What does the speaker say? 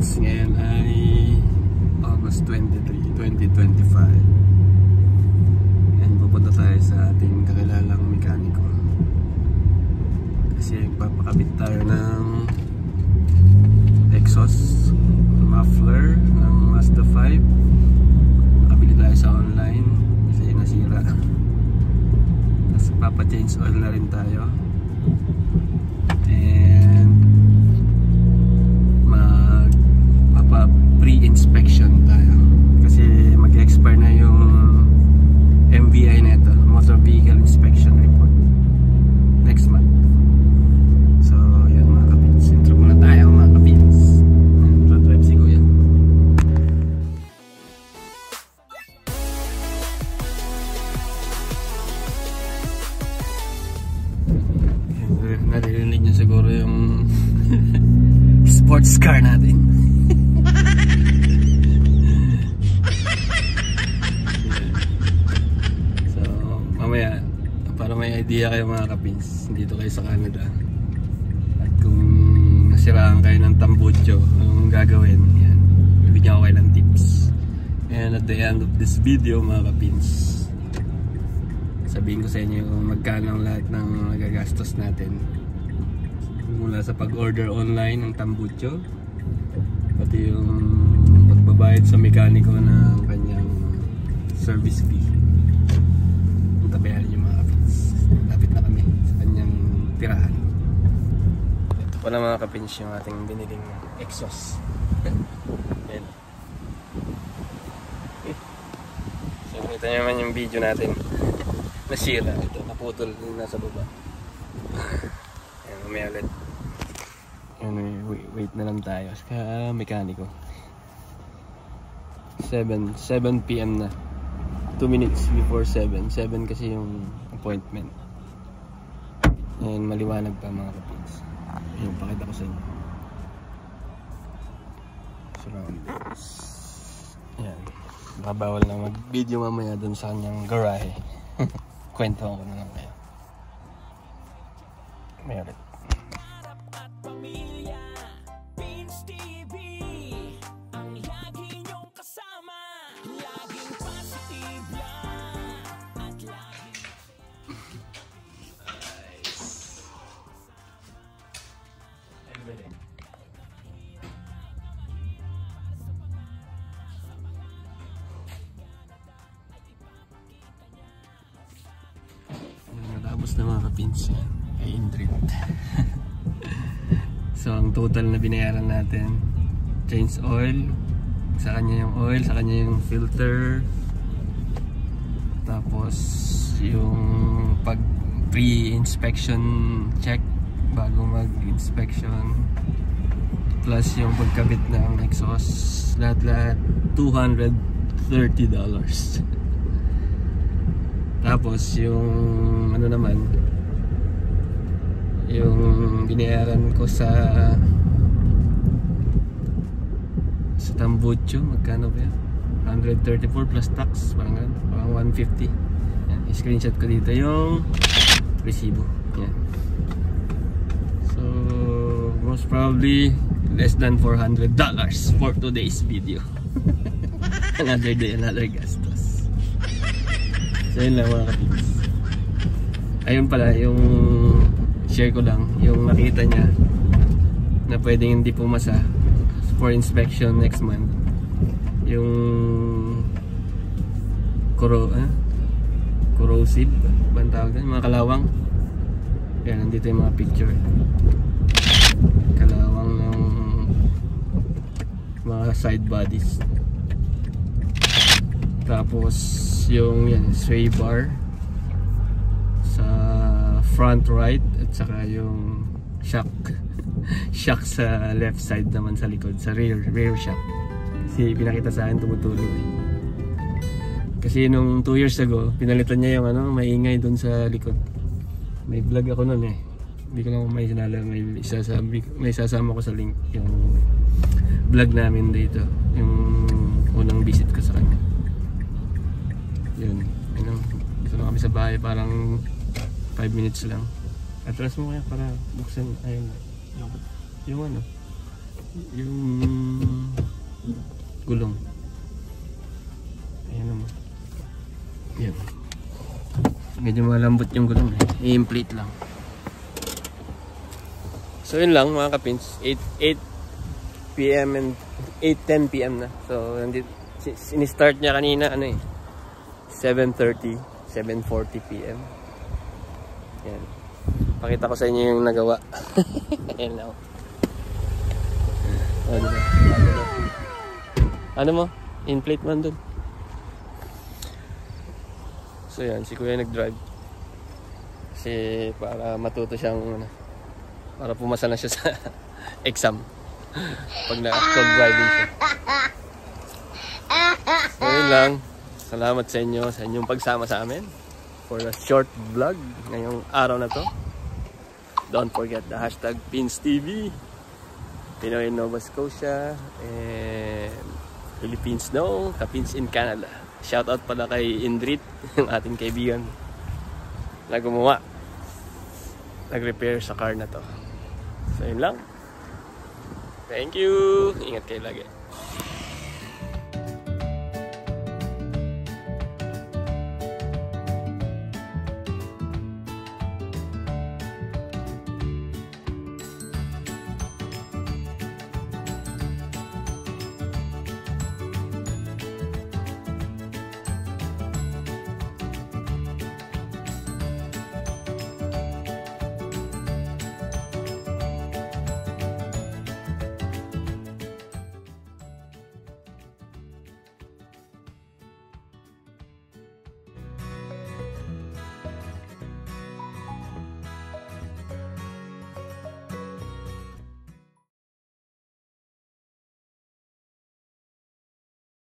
kapins, ngayon ay August 23, 2025. And pupunta tayo sa ating kakilalang mekaniko kasi papakabit tayo ng exhaust muffler ng Mazda 5. Nakabili tayo sa online kasi nasira. Tapos papa-change oil na rin tayo. And pre-inspection tayo kasi mag-expire na yung MVI neto, Motor Vehicle Inspection Report, next month. So yun mga kapins, intro muna tayo mga kapins. Road drive si Kuya. Naririnig nyo siguro yung sports car natin. So mamaya, para may idea kayo mga kapins, dito kayo sa Canada at kung nasiraan kayo ng tambucho, anong gagawin, yan, bibigyan ko kayo ng tips. And at the end of this video mga kapins, sabihin ko sa inyo kung magkano ang lahat ng magagastos natin, mula sa pag-order online ng tambucho, pati yung pagbabayad sa mekaniko ng kanyang service fee. Tabayan nyo mga kapins, lapit na kami sa kanyang tirahan. Ito pala mga kapins yung ating biniling exhaust. Yan. So kita nyo naman yung video natin, nasira ito, naputol yung nasa baba. Ayan, umaya ulit. Wait na lang tayo sa mekaniko. 7 PM na, 2 minutes before 7 kasi yung appointment. Ayan, maliwanag pa mga kapins. Ayan, pakita ko sa inyo surroundings. Ayan, bawal na mag video mamaya dun sa kanyang garahe. Kwento ko na lang kayo. May ulit. Natapos na mga kapins kay Indrit. So ang total na binayaran natin, change oil, sa kanya yung oil, sa kanya yung filter, tapos yung pag pre-inspection check bago mag-inspection, plus yung pagkabit ng exhaust, lahat $230. Tapos yung ano naman, yung binayaran ko sa tambucho, magkano ba yan? 134 plus tax, parang 150. Yan, screenshot ko dito yung resibo. Yan. So most probably less than $400 for today's video. Another day, another gastos. So yun lang mga kapits. Ayun pala, yung share ko lang, yung nakita niya na pwedeng hindi pumasa for inspection next month, yung corrosive bang tawag doon, mga kalawang. Yan, nandito yung mga picture, kalawang ng mga side bodies. Tapos yung yan, sway bar sa front right, at saka yung shock shock sa left side naman sa likod, sa rear shock. Kasi pinakita sa akin tumutulong eh. Kasi nung 2 years ago pinalitan niya yung ano, maingay dun sa likod. May vlog ako nun eh, hindi ko lang may sinala, may sasama ko sa link yung vlog namin dito, yung unang visit ko sa kanya. Yun, ayun, dito na kami sa bahay, parang 5 minutes lang. Atras mo kaya para buksan, ayun, yung ano, yung gulong. Ayan naman. Yan. Medyo malambot yung gulong eh. I-inflate lang. So yun lang mga kapins. 8 PM and 8:10 PM na. So ini-start niya kanina ano eh 7:30, 7:40 PM. Yan. Pakita ko sa inyo yung nagawa. Ayan lang. Oh, diba? Ano mo? Inflate man dun. So yan, si Kuya nag-drive. Kasi para matuto siyang para pumasa na siya sa exam. Pag na-actual driving siya. So yun lang. Salamat sa inyo, sa inyong pagsama sa amin for a short vlog ngayong araw na to. Don't forget the hashtag PinsTV, Pinoy in Nova Scotia, and Philippines know, Kapins in Canada. Shoutout pala kay Indrit, yung ating kaibigan na gumawa, nag-repair sa car na to. So yun lang. Thank you. Ingat kayo lagi.